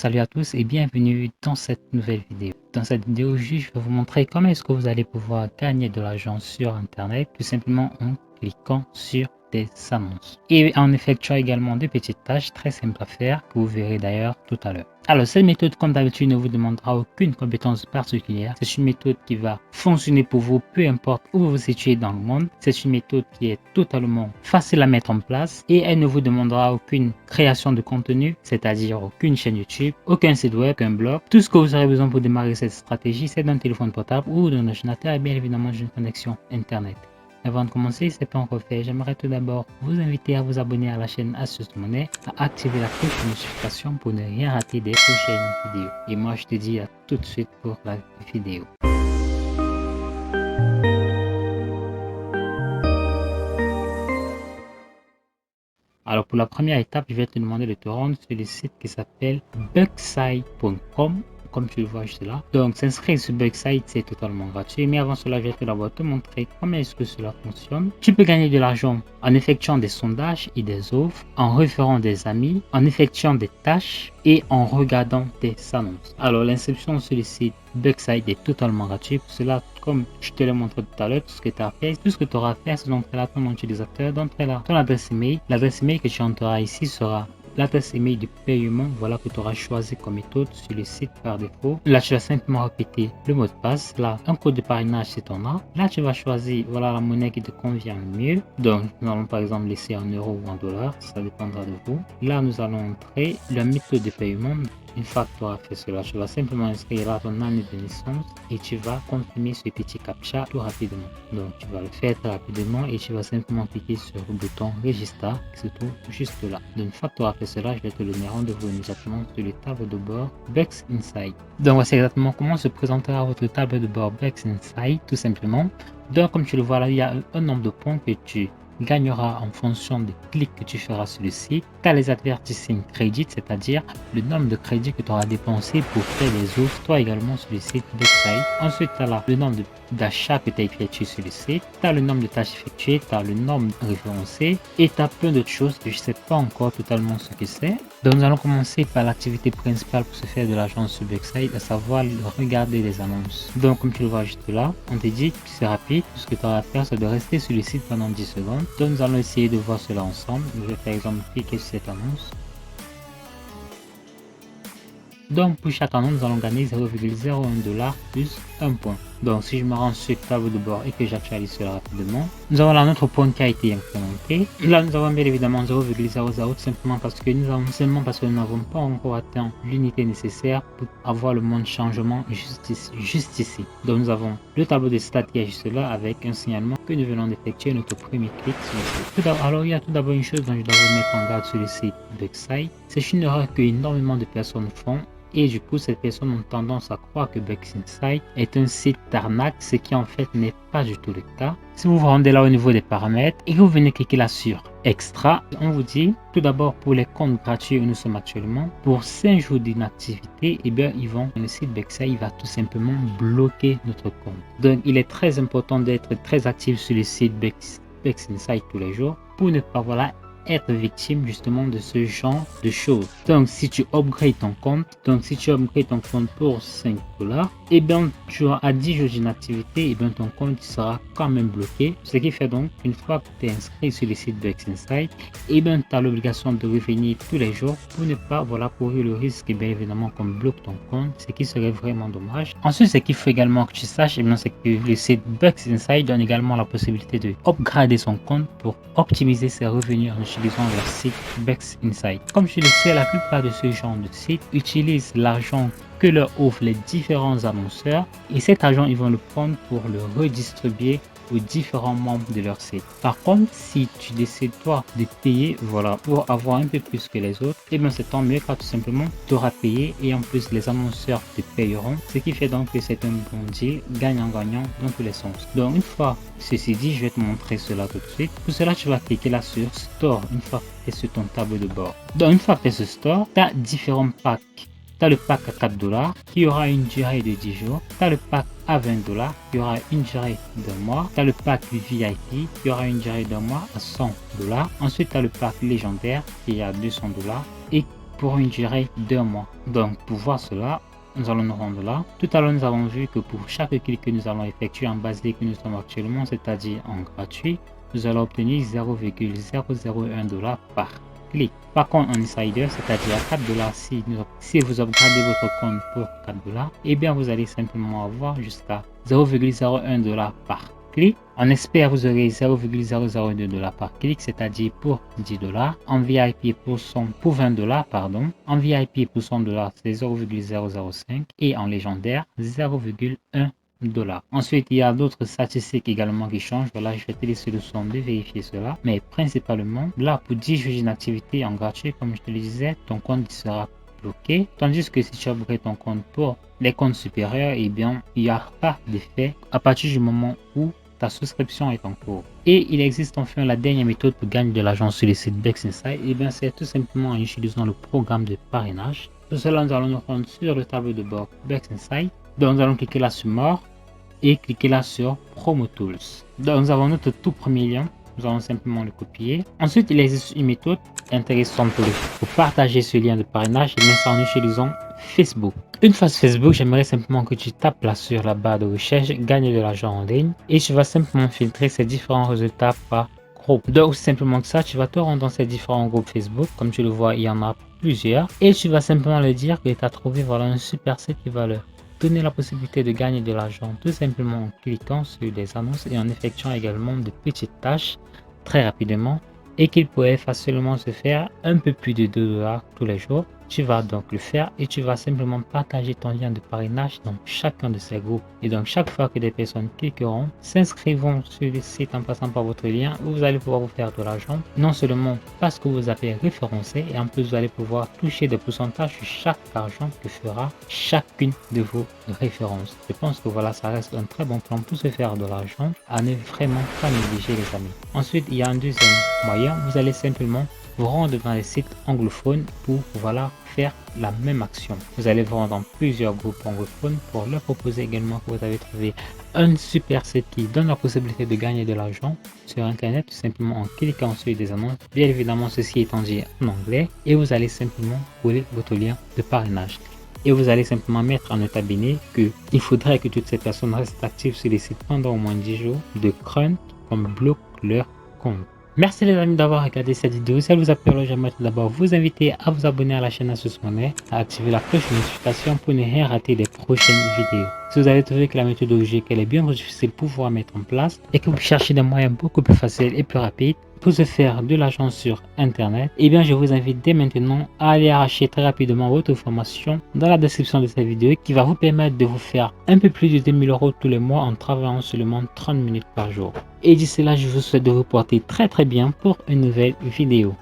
Salut à tous et bienvenue dans cette nouvelle vidéo. Dans cette vidéo, je vais vous montrer comment est-ce que vous allez pouvoir gagner de l'argent sur internet tout simplement en cliquant sur des annonces et en effectuant également des petites tâches très simples à faire que vous verrez d'ailleurs tout à l'heure. Alors cette méthode, comme d'habitude, ne vous demandera aucune compétence particulière. C'est une méthode qui va fonctionner pour vous peu importe où vous vous situez dans le monde. C'est une méthode qui est totalement facile à mettre en place et elle ne vous demandera aucune création de contenu, c'est-à-dire aucune chaîne YouTube, aucun site web, aucun blog. Tout ce que vous aurez besoin pour démarrer cette stratégie, c'est d'un téléphone portable ou d'un ordinateur et bien évidemment d'une connexion internet. Avant de commencer, si ce n'est pas encore fait, j'aimerais tout d'abord vous inviter à vous abonner à la chaîne Astuces Monnaie, à activer la cloche de notification pour ne rien rater des prochaines vidéos. Et moi, je te dis à tout de suite pour la vidéo. Alors pour la première étape, je vais te demander de te rendre sur le site qui s'appelle bugsite.com. Comme tu le vois juste là. Donc s'inscrire sur Bugsite, c'est totalement gratuit. Mais avant cela, je vais tout d'abord te montrer comment est-ce que cela fonctionne. Tu peux gagner de l'argent en effectuant des sondages et des offres, en référant des amis, en effectuant des tâches et en regardant des annonces. Alors l'inscription sur le site Bugsite est totalement gratuit. Pour cela, comme je te l'ai montré tout à l'heure, tout ce que tu as fait, tout ce que tu auras à faire, c'est d'entrer là ton utilisateur, d'entrer là ton adresse email. L'adresse email que tu entreras ici sera l'adresse email de paiement, voilà, que tu auras choisi comme méthode sur le site par défaut. Là, tu vas simplement répéter le mot de passe. Là, un code de parrainage si tu en as. Là, tu vas choisir, voilà, la monnaie qui te convient le mieux. Donc, nous allons par exemple laisser en euros ou en dollars, ça dépendra de vous. Là, nous allons entrer la méthode de paiement. Une fois que tu auras fait cela, tu vas simplement inscrire là ton année de naissance et tu vas confirmer ce petit captcha tout rapidement. Donc tu vas le faire très rapidement et tu vas simplement cliquer sur le bouton register qui se trouve juste là. Donc une fois que tu auras fait cela, je vais te donner rendez-vous immédiatement sur le tableau de bord Bugs Insight. Donc voici exactement comment se présentera votre tableau de bord Bugs Insight tout simplement. Donc comme tu le vois là, il y a un nombre de points que tu gagnera en fonction des clics que tu feras sur le site. Tu as les advertising crédits, c'est-à-dire le nombre de crédits que tu auras dépensé pour faire les offres, toi également sur le site Bugsite. Ensuite, tu as là le nombre d'achats que tu as effectué sur le site, tu as le nombre de tâches effectuées, tu as le nombre référencé et tu as plein d'autres choses que je ne sais pas encore totalement ce que c'est. Donc nous allons commencer par l'activité principale pour se faire de l'argent sur Bugsite, à savoir regarder les annonces. Donc comme tu le vois juste là, on te dit que c'est rapide, tout ce que tu auras à faire c'est de rester sur le site pendant 10 secondes. Donc nous allons essayer de voir cela ensemble. Je vais par exemple cliquer sur cette annonce. Donc pour chaque annonce, nous allons gagner 0,01$ plus 1 point. Donc si je me rends sur le tableau de bord et que j'actualise cela rapidement, nous avons là notre point qui a été implémenté. Là nous avons bien évidemment 0,00 tout simplement parce que nous n'avons pas encore atteint l'unité nécessaire pour avoir le mode changement juste ici. Donc nous avons le tableau de stats qui est juste là avec un signalement que nous venons d'effectuer notre premier clic sur le site. Alors il y a tout d'abord une chose dont je dois vous mettre en garde sur le site Bugsite. C'est une erreur que énormément de personnes font. Et du coup, ces personnes ont tendance à croire que Bugs Insight est un site d'arnaque, ce qui en fait n'est pas du tout le cas. Si vous vous rendez là au niveau des paramètres et que vous venez cliquer là sur Extra, on vous dit tout d'abord pour les comptes gratuits où nous sommes actuellement, pour 5 jours d'inactivité, et bien le site Bugsite il va tout simplement bloquer notre compte. Donc il est très important d'être très actif sur le site Bugs Insight tous les jours pour ne pas être victime justement de ce genre de choses. Donc si tu upgrades ton compte, pour 5$, et bien tu as 10 jours d'inactivité, et bien ton compte sera quand même bloqué. Ce qui fait donc une fois que tu es inscrit sur le site Bugs Insight, et bien tu as l'obligation de revenir tous les jours pour ne pas courir le risque et bien évidemment qu'on bloque ton compte, ce qui serait vraiment dommage. Ensuite, ce qu'il faut également que tu saches, et bien c'est que le site Bugs Insight donne également la possibilité de upgrader son compte pour optimiser ses revenus en utilisant leur site Bugs Insight. Comme tu le sais, la plupart de ce genre de sites utilisent l'argent que leur offrent les différents annonceurs et cet argent ils vont le prendre pour le redistribuer aux différents membres de leur site. Par contre, si tu décides toi de payer pour avoir un peu plus que les autres, et bien c'est tant mieux car tout simplement tu auras payé et en plus les annonceurs te payeront, ce qui fait donc que c'est un bon deal gagnant-gagnant dans tous les sens. Donc une fois ceci dit, je vais te montrer cela tout de suite. Pour cela, tu vas cliquer là sur Store une fois que tu es sur ton tableau de bord. Donc une fois que tu es sur Store, tu as différents packs. Tu as le pack à 4$ qui aura une durée de 10 jours. Tu as le pack à 20$ qui aura une durée d'un mois. Tu as le pack VIP qui aura une durée d'un mois à 100$. Ensuite, tu as le pack légendaire qui est à 200$ et pour une durée d'1 mois. Donc pour voir cela, nous allons nous rendre là. Tout à l'heure, nous avons vu que pour chaque clic que nous allons effectuer en basique que nous sommes actuellement, c'est-à-dire en gratuit, nous allons obtenir 0,001$ par clic. Par contre, en insider, c'est-à-dire à 4$, si vous upgradez votre compte pour 4$, et bien vous allez simplement avoir jusqu'à 0,01$ par clic. En expert, vous aurez 0,002$ par clic, c'est-à-dire pour 10$. En VIP pour 20$, pardon. En VIP pour 100$, c'est 0,005 et en légendaire 0,1$. Ensuite, il y a d'autres statistiques également qui changent. Voilà, je vais te laisser le soin de vérifier cela. Mais principalement, là, pour 10 jours d'inactivité en gratuit, comme je te le disais, ton compte sera bloqué. Tandis que si tu upgrades ton compte pour les comptes supérieurs, eh bien, il n'y a pas d'effet à partir du moment où ta souscription est en cours. Et il existe enfin la dernière méthode pour gagner de l'argent sur les sites Bex Inside. Et bien, c'est tout simplement en utilisant le programme de parrainage. Pour cela, nous allons nous rendre sur le tableau de bord Bex Inside. Donc, nous allons cliquer là sur More et cliquer là sur Promo Tools. Donc, nous avons notre tout premier lien. Nous allons simplement le copier. Ensuite, il existe une méthode intéressante pour partager ce lien de parrainage, et bien ça en utilisant Facebook. Une fois sur Facebook, j'aimerais simplement que tu tapes là sur la barre de recherche gagner de l'argent en ligne et tu vas simplement filtrer ces différents résultats par groupe. Donc, aussi simplement que ça, tu vas te rendre dans ces différents groupes Facebook. Comme tu le vois, il y en a plusieurs et tu vas simplement leur dire que tu as trouvé voilà un super site qui va leur donner la possibilité de gagner de l'argent tout simplement en cliquant sur des annonces et en effectuant également de petites tâches très rapidement et qu'il pourrait facilement se faire un peu plus de 2$ tous les jours. Tu vas donc le faire et tu vas simplement partager ton lien de parrainage dans chacun de ces groupes. Et donc chaque fois que des personnes cliqueront, s'inscrivont sur le site en passant par votre lien, vous allez pouvoir vous faire de l'argent. Non seulement parce que vous avez référencé, et en plus vous allez pouvoir toucher des pourcentages sur chaque argent que fera chacune de vos références. Je pense que voilà, ça reste un très bon plan pour se faire de l'argent à ne vraiment pas négliger les amis. Ensuite, il y a un deuxième moyen, vous allez simplement vous rendre dans les sites anglophones pour voilà faire la même action. Vous allez vous rendre dans plusieurs groupes anglophones pour leur proposer également que vous avez trouvé un super site qui donne la possibilité de gagner de l'argent sur internet tout simplement en cliquant sur des annonces. Bien évidemment, ceci étant dit en anglais et vous allez simplement coller votre lien de parrainage. Et vous allez simplement mettre en note à bénir qu'il faudrait que toutes ces personnes restent actives sur les sites pendant au moins 10 jours de crainte qu'on bloque leur compte. Merci les amis d'avoir regardé cette vidéo. Si elle vous a plu, alors j'aimerais tout d'abord vous inviter à vous abonner à la chaîne Asus Money, à activer la cloche de notification pour ne rien rater des prochaines vidéos. Si vous avez trouvé que la méthodologie qu'elle est bien difficile pour pouvoir mettre en place et que vous cherchez des moyens beaucoup plus faciles et plus rapides pour se faire de l'argent sur internet, eh bien je vous invite dès maintenant à aller arracher très rapidement votre formation dans la description de cette vidéo qui va vous permettre de vous faire un peu plus de 2000€ tous les mois en travaillant seulement 30 minutes par jour. Et d'ici là, je vous souhaite de vous porter très bien pour une nouvelle vidéo.